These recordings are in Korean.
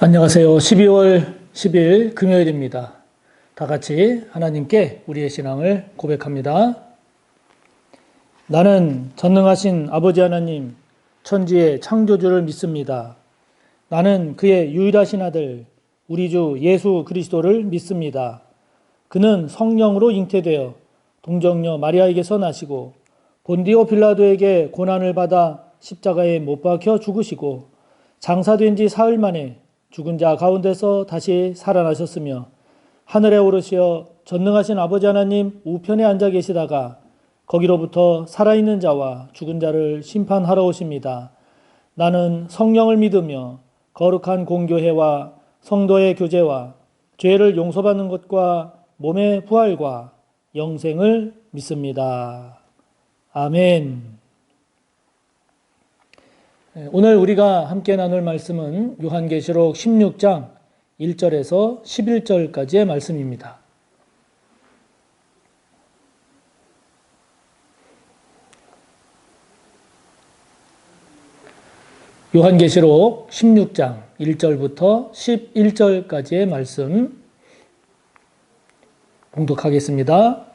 안녕하세요. 12월 10일 금요일입니다. 다 같이 하나님께 우리의 신앙을 고백합니다. 나는 전능하신 아버지 하나님, 천지의 창조주를 믿습니다. 나는 그의 유일하신 아들, 우리 주 예수 그리스도를 믿습니다. 그는 성령으로 잉태되어 동정녀 마리아에게서 나시고 본디오 빌라도에게 고난을 받아 십자가에 못 박혀 죽으시고 장사된 지 사흘 만에 죽은 자 가운데서 다시 살아나셨으며 하늘에 오르시어 전능하신 아버지 하나님 우편에 앉아 계시다가 거기로부터 살아있는 자와 죽은 자를 심판하러 오십니다. 나는 성령을 믿으며 거룩한 공교회와 성도의 교제와 죄를 용서받는 것과 몸의 부활과 영생을 믿습니다. 아멘. 오늘 우리가 함께 나눌 말씀은 요한계시록 16장 1절에서 11절까지의 말씀입니다. 요한계시록 16장 1절부터 11절까지의 말씀 봉독하겠습니다.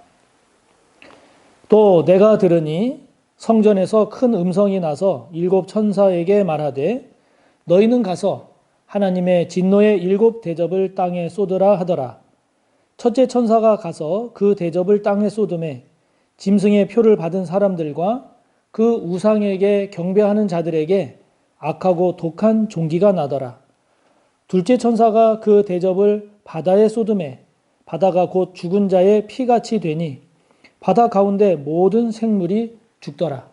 또 내가 들으니 성전에서 큰 음성이 나서 일곱 천사에게 말하되 너희는 가서 하나님의 진노의 일곱 대접을 땅에 쏟으라 하더라. 첫째 천사가 가서 그 대접을 땅에 쏟음에 짐승의 표를 받은 사람들과 그 우상에게 경배하는 자들에게 악하고 독한 종기가 나더라. 둘째 천사가 그 대접을 바다에 쏟음에 바다가 곧 죽은 자의 피같이 되니 바다 가운데 모든 생물이 죽더라.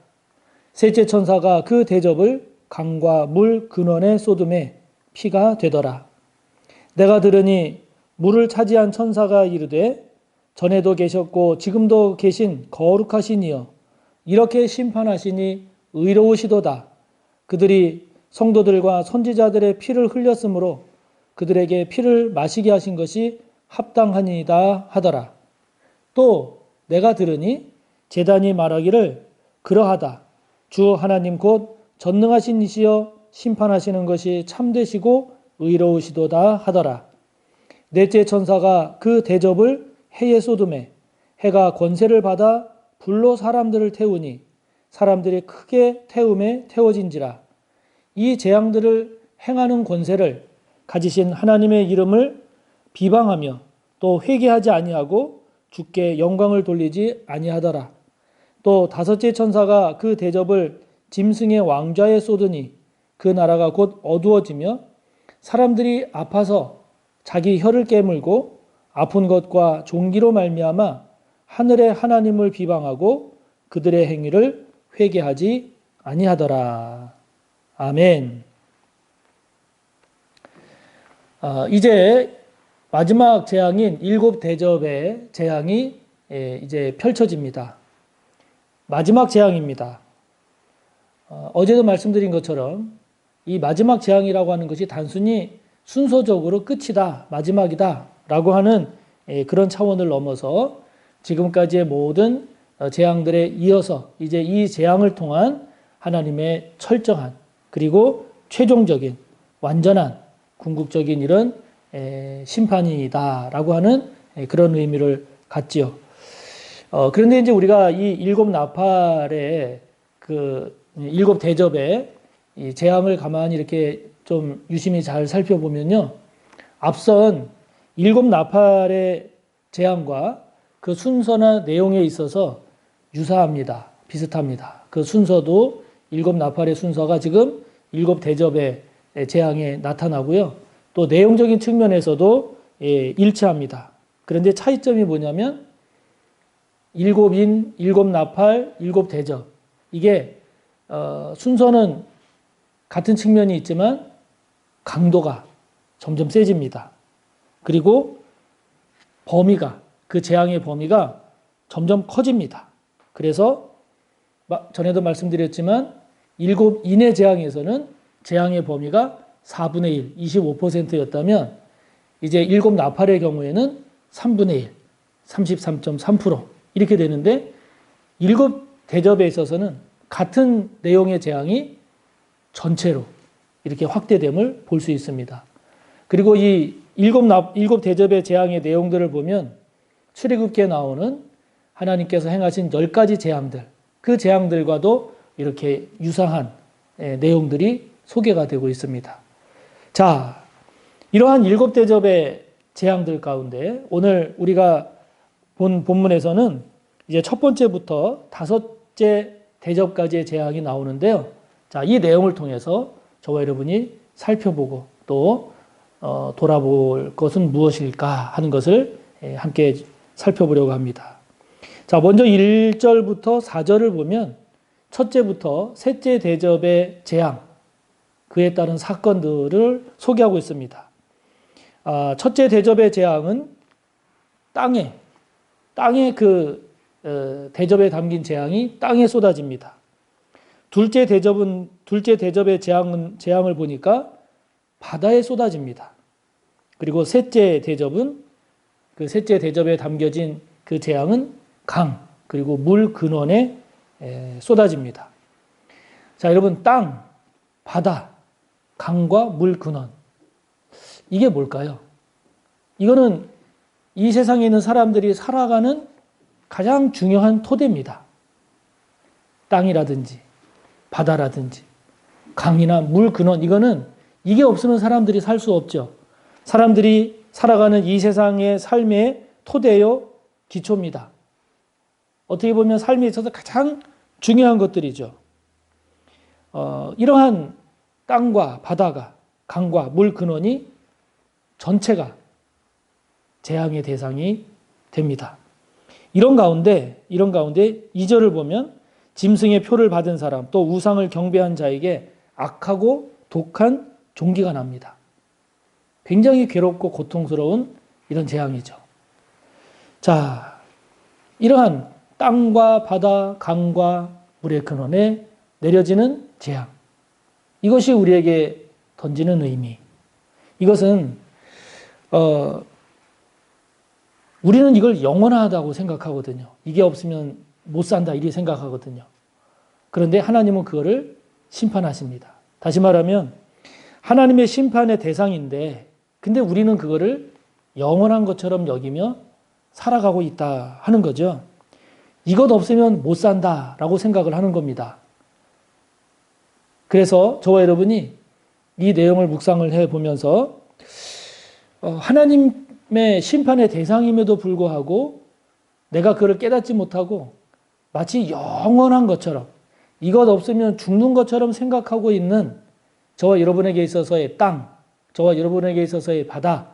셋째 천사가 그 대접을 강과 물 근원에 쏟음에 피가 되더라. 내가 들으니 물을 차지한 천사가 이르되 전에도 계셨고 지금도 계신 거룩하신 이여 이렇게 심판하시니 의로우시도다. 그들이 성도들과 선지자들의 피를 흘렸으므로 그들에게 피를 마시게 하신 것이 합당하니이다 하더라. 또 내가 들으니 제단이 말하기를 그러하다. 주 하나님 곧 전능하신 이시여 심판하시는 것이 참되시고 의로우시도다 하더라. 넷째 천사가 그 대접을 해에 쏟음에 해가 권세를 받아 불로 사람들을 태우니 사람들이 크게 태움에 태워진지라. 이 재앙들을 행하는 권세를 가지신 하나님의 이름을 비방하며 또 회개하지 아니하고 주께 영광을 돌리지 아니하더라. 또 다섯째 천사가 그 대접을 짐승의 왕좌에 쏟으니 그 나라가 곧 어두워지며 사람들이 아파서 자기 혀를 깨물고 아픈 것과 종기로 말미암아 하늘의 하나님을 비방하고 그들의 행위를 회개하지 아니하더라. 아멘. 이제 마지막 재앙인 일곱 대접의 재앙이 이제 펼쳐집니다. 마지막 재앙입니다. 어제도 말씀드린 것처럼 이 마지막 재앙이라고 하는 것이 단순히 순서적으로 끝이다, 마지막이다 라고 하는 그런 차원을 넘어서 지금까지의 모든 재앙들에 이어서 이제 이 재앙을 통한 하나님의 철저한 그리고 최종적인 완전한 궁극적인 이런 심판이다 라고 하는 그런 의미를 갖지요. 그런데 이제 우리가 이 일곱 나팔의 그 일곱 대접의 이 재앙을 가만히 이렇게 좀 유심히 잘 살펴보면요. 앞선 일곱 나팔의 재앙과 그 순서나 내용에 있어서 유사합니다. 비슷합니다. 그 순서도 일곱 나팔의 순서가 지금 일곱 대접의 재앙에 나타나고요. 또 내용적인 측면에서도 일치합니다. 그런데 차이점이 뭐냐면 일곱인, 일곱 나팔, 일곱 대접. 이게 순서는 같은 측면이 있지만 강도가 점점 세집니다. 그리고 범위가, 그 재앙의 범위가 점점 커집니다. 그래서 전에도 말씀드렸지만 일곱인의 재앙에서는 재앙의 범위가 4분의 1, 25%였다면 이제 일곱 나팔의 경우에는 3분의 1, 33.3% 이렇게 되는데 일곱 대접에 있어서는 같은 내용의 재앙이 전체로 이렇게 확대됨을 볼 수 있습니다. 그리고 이 일곱 대접의 재앙의 내용들을 보면 출애굽기에 나오는 하나님께서 행하신 10가지 재앙들, 그 재앙들과도 이렇게 유사한 내용들이 소개가 되고 있습니다. 자, 이러한 7대접의 재앙들 가운데 오늘 우리가 본 본문에서는 이제 첫 번째부터 5째 대접까지의 재앙이 나오는데요. 자, 이 내용을 통해서 저와 여러분이 살펴보고 또 돌아볼 것은 무엇일까 하는 것을 함께 살펴보려고 합니다. 자, 먼저 1절부터 4절을 보면 첫째부터 셋째 대접의 재앙, 그에 따른 사건들을 소개하고 있습니다. 첫째 대접의 재앙은 땅에 그 대접에 담긴 재앙이 땅에 쏟아집니다. 둘째 대접의 재앙을 보니까 바다에 쏟아집니다. 그리고 셋째 대접은 그 셋째 대접에 담겨진 그 재앙은 강 그리고 물 근원에 쏟아집니다. 자, 여러분, 땅, 바다, 강과 물 근원, 이게 뭘까요? 이거는 이 세상에 있는 사람들이 살아가는 가장 중요한 토대입니다. 땅이라든지 바다라든지 강이나 물 근원, 이게 없으면 사람들이 살 수 없죠. 사람들이 살아가는 이 세상의 삶의 토대요, 기초입니다. 어떻게 보면 삶에 있어서 가장 중요한 것들이죠. 이러한 땅과 바다가, 강과 물 근원이 전체가 재앙의 대상이 됩니다. 이런 가운데 2절을 보면 짐승의 표를 받은 사람, 또 우상을 경배한 자에게 악하고 독한 종기가 납니다. 굉장히 괴롭고 고통스러운 이런 재앙이죠. 자, 이러한 땅과 바다, 강과 물의 근원에 내려지는 재앙. 이것이 우리에게 던지는 의미. 이것은 우리는 이걸 영원하다고 생각하거든요. 이게 없으면 못 산다 이렇게 생각하거든요. 그런데 하나님은 그거를 심판하십니다. 다시 말하면 하나님의 심판의 대상인데 근데 우리는 그거를 영원한 것처럼 여기며 살아가고 있다 하는 거죠. 이것 없으면 못 산다라고 생각을 하는 겁니다. 그래서 저와 여러분이 이 내용을 묵상을 해보면서 하나님의 심판의 대상임에도 불구하고 내가 그걸 깨닫지 못하고 마치 영원한 것처럼 이것 없으면 죽는 것처럼 생각하고 있는 저와 여러분에게 있어서의 땅, 저와 여러분에게 있어서의 바다,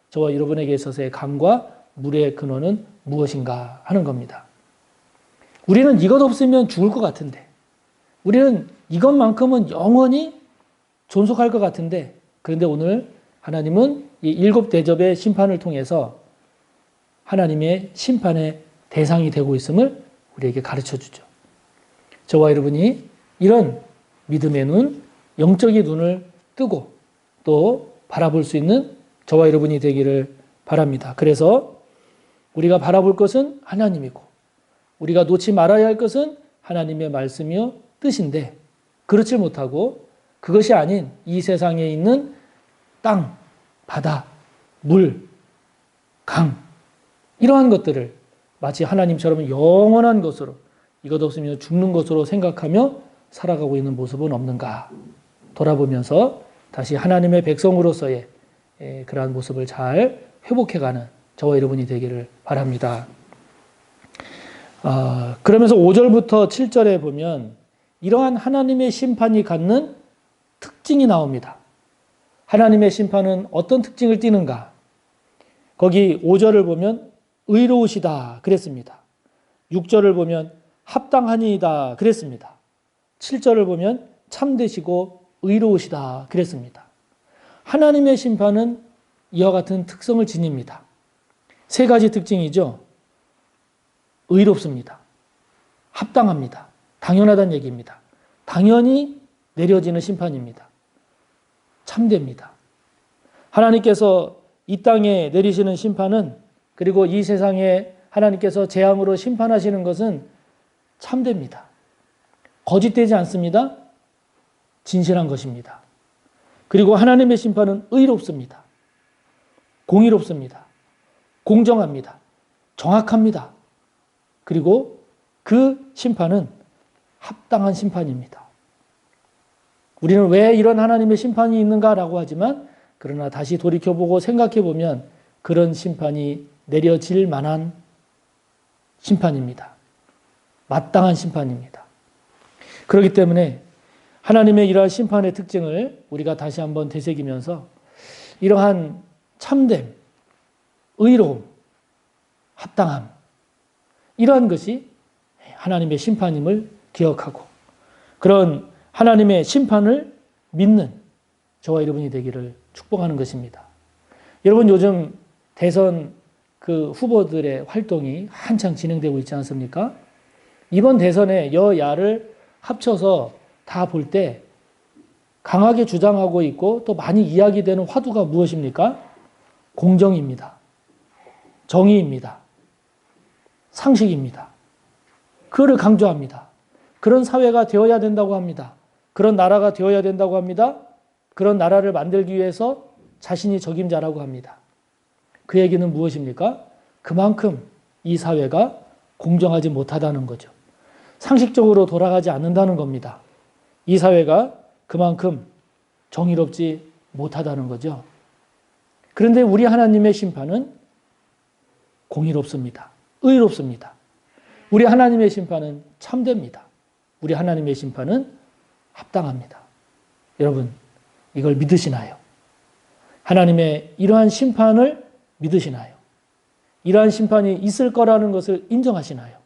저와 여러분에게 있어서의 강과 물의 근원은 무엇인가 하는 겁니다. 우리는 이것 없으면 죽을 것 같은데, 우리는 이것만큼은 영원히 존속할 것 같은데, 그런데 오늘 하나님은 이 7대접의 심판을 통해서 하나님의 심판의 대상이 되고 있음을 우리에게 가르쳐 주죠. 저와 여러분이 이런 믿음의 눈, 영적인 눈을 뜨고 또 바라볼 수 있는 저와 여러분이 되기를 바랍니다. 그래서 우리가 바라볼 것은 하나님이고 우리가 놓지 말아야 할 것은 하나님의 말씀이요 뜻인데 그렇지 못하고 그것이 아닌 이 세상에 있는 땅, 바다, 물, 강 이러한 것들을 마치 하나님처럼 영원한 것으로 이것 없으면 죽는 것으로 생각하며 살아가고 있는 모습은 없는가 돌아보면서 다시 하나님의 백성으로서의 그러한 모습을 잘 회복해가는 저와 여러분이 되기를 바랍니다. 그러면서 5절부터 7절에 보면 이러한 하나님의 심판이 갖는 특징이 나옵니다. 하나님의 심판은 어떤 특징을 띠는가? 거기 5절을 보면 의로우시다 그랬습니다. 6절을 보면 합당하니이다 그랬습니다. 7절을 보면 참되시고 의로우시다 그랬습니다. 하나님의 심판은 이와 같은 특성을 지닙니다. 3가지 특징이죠. 의롭습니다. 합당합니다. 당연하다는 얘기입니다. 당연히 내려지는 심판입니다. 참됩니다. 하나님께서 이 땅에 내리시는 심판은 그리고 이 세상에 하나님께서 재앙으로 심판하시는 것은 참됩니다. 거짓되지 않습니다. 진실한 것입니다. 그리고 하나님의 심판은 의롭습니다. 공의롭습니다. 공정합니다. 정확합니다. 그리고 그 심판은 합당한 심판입니다. 우리는 왜 이런 하나님의 심판이 있는가라고 하지만 그러나 다시 돌이켜보고 생각해보면 그런 심판이 내려질 만한 심판입니다. 마땅한 심판입니다. 그렇기 때문에 하나님의 이러한 심판의 특징을 우리가 다시 한번 되새기면서 이러한 참됨, 의로움, 합당함 이러한 것이 하나님의 심판임을 기억하고 그런 하나님의 심판을 믿는 저와 여러분이 되기를 축복하는 것입니다. 여러분 요즘 대선 그 후보들의 활동이 한창 진행되고 있지 않습니까? 이번 대선에 여야를 합쳐서 다 볼 때 강하게 주장하고 있고 또 많이 이야기되는 화두가 무엇입니까? 공정입니다. 정의입니다. 상식입니다. 그거를 강조합니다. 그런 사회가 되어야 된다고 합니다. 그런 나라가 되어야 된다고 합니다. 그런 나라를 만들기 위해서 자신이 적임자라고 합니다. 그 얘기는 무엇입니까? 그만큼 이 사회가 공정하지 못하다는 거죠. 상식적으로 돌아가지 않는다는 겁니다. 이 사회가 그만큼 정의롭지 못하다는 거죠. 그런데 우리 하나님의 심판은 공의롭습니다. 의롭습니다. 우리 하나님의 심판은 참됩니다. 우리 하나님의 심판은 합당합니다. 여러분, 이걸 믿으시나요? 하나님의 이러한 심판을 믿으시나요? 이러한 심판이 있을 거라는 것을 인정하시나요?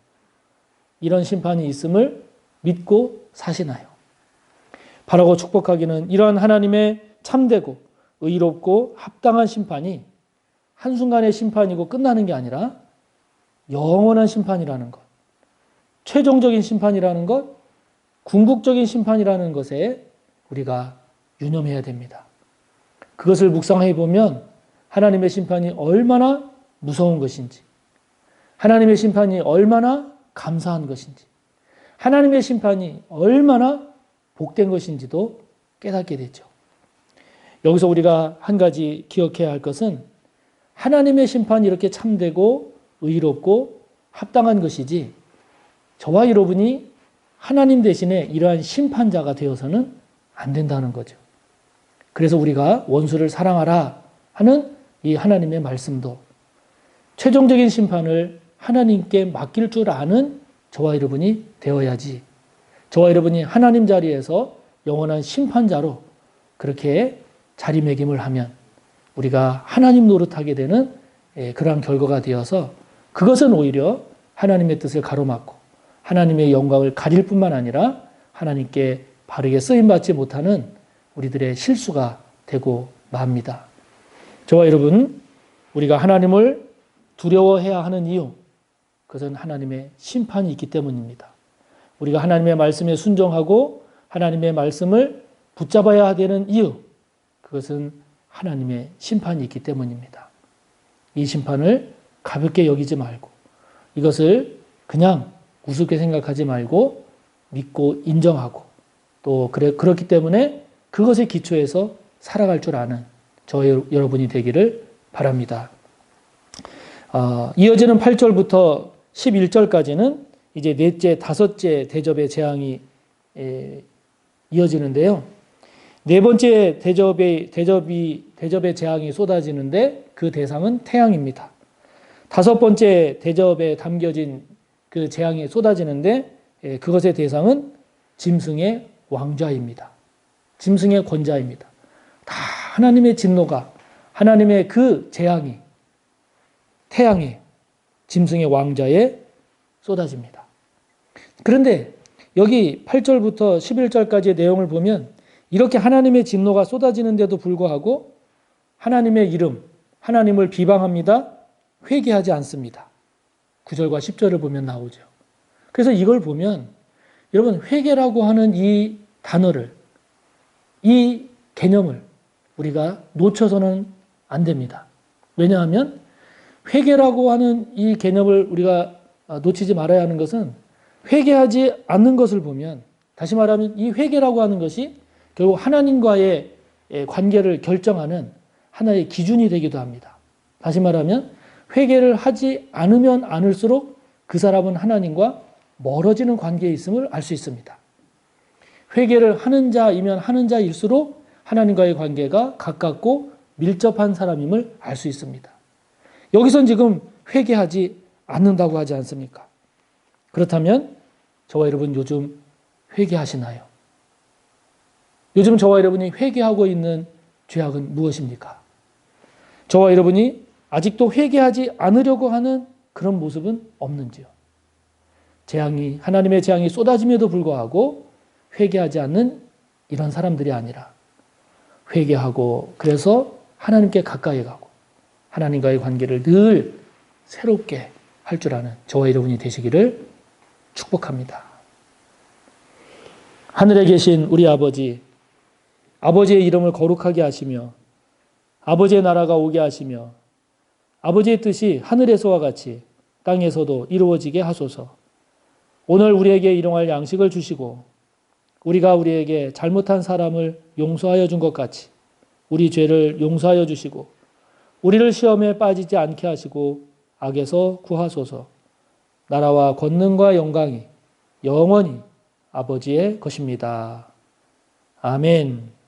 이런 심판이 있음을 믿고 사시나요? 바라고 축복하기는 이러한 하나님의 참되고 의롭고 합당한 심판이 한순간의 심판이고 끝나는 게 아니라 영원한 심판이라는 것, 최종적인 심판이라는 것, 궁극적인 심판이라는 것에 우리가 유념해야 됩니다. 그것을 묵상해 보면 하나님의 심판이 얼마나 무서운 것인지, 하나님의 심판이 얼마나 감사한 것인지, 하나님의 심판이 얼마나 복된 것인지도 깨닫게 되죠. 여기서 우리가 한 가지 기억해야 할 것은 하나님의 심판이 이렇게 참되고 의롭고 합당한 것이지 저와 여러분이 하나님 대신에 이러한 심판자가 되어서는 안 된다는 거죠. 그래서 우리가 원수를 사랑하라 하는 이 하나님의 말씀도 최종적인 심판을 하나님께 맡길 줄 아는 저와 여러분이 되어야지 저와 여러분이 하나님 자리에서 영원한 심판자로 그렇게 자리매김을 하면 우리가 하나님 노릇하게 되는 그러한 결과가 되어서 그것은 오히려 하나님의 뜻을 가로막고 하나님의 영광을 가릴 뿐만 아니라 하나님께 바르게 쓰임받지 못하는 우리들의 실수가 되고 맙니다. 저와 여러분, 우리가 하나님을 두려워해야 하는 이유, 그것은 하나님의 심판이 있기 때문입니다. 우리가 하나님의 말씀에 순종하고 하나님의 말씀을 붙잡아야 되는 이유, 그것은 하나님의 심판이 있기 때문입니다. 이 심판을 가볍게 여기지 말고 이것을 그냥 우습게 생각하지 말고 믿고 인정하고 또 그렇기 때문에 그것에 기초해서 살아갈 줄 아는 저 여러분이 되기를 바랍니다. 이어지는 8절부터 11절까지는 이제 넷째, 다섯째 대접의 재앙이 이어지는데요. 네 번째 대접의 재앙이 쏟아지는데 그 대상은 태양입니다. 다섯 번째 대접에 담겨진 그 재앙이 쏟아지는데 그것의 대상은 짐승의 왕자입니다. 짐승의 권자입니다. 다 하나님의 진노가 하나님의 그 재앙이 태양에 짐승의 왕자에 쏟아집니다. 그런데 여기 8절부터 11절까지의 내용을 보면 이렇게 하나님의 진노가 쏟아지는데도 불구하고 하나님의 이름, 하나님을 비방합니다. 회개하지 않습니다. 9절과 10절을 보면 나오죠. 그래서 이걸 보면 여러분 회개라고 하는 이 단어를 이 개념을 우리가 놓쳐서는 안 됩니다. 왜냐하면 회개라고 하는 이 개념을 우리가 놓치지 말아야 하는 것은 회개하지 않는 것을 보면 다시 말하면 이 회개라고 하는 것이 결국 하나님과의 관계를 결정하는 하나의 기준이 되기도 합니다. 다시 말하면 회개를 하지 않으면 않을수록 그 사람은 하나님과 멀어지는 관계에 있음을 알 수 있습니다. 회개를 하는 자이면 하는 자일수록 하나님과의 관계가 가깝고 밀접한 사람임을 알 수 있습니다. 여기선 지금 회개하지 않는다고 하지 않습니까? 그렇다면 저와 여러분 요즘 회개하시나요? 요즘 저와 여러분이 회개하고 있는 죄악은 무엇입니까? 저와 여러분이 아직도 회개하지 않으려고 하는 그런 모습은 없는지요? 하나님의 재앙이 쏟아짐에도 불구하고 회개하지 않는 이런 사람들이 아니라 회개하고 그래서 하나님께 가까이 가고 하나님과의 관계를 늘 새롭게 할 줄 아는 저와 여러분이 되시기를 축복합니다. 하늘에 계신 우리 아버지, 아버지의 이름을 거룩하게 하시며 아버지의 나라가 오게 하시며 아버지의 뜻이 하늘에서와 같이 땅에서도 이루어지게 하소서. 오늘 우리에게 일용할 양식을 주시고 우리가 우리에게 잘못한 사람을 용서하여 준 것 같이 우리 죄를 용서하여 주시고 우리를 시험에 빠지지 않게 하시고 악에서 구하소서. 나라와 권능과 영광이 영원히 아버지의 것입니다. 아멘.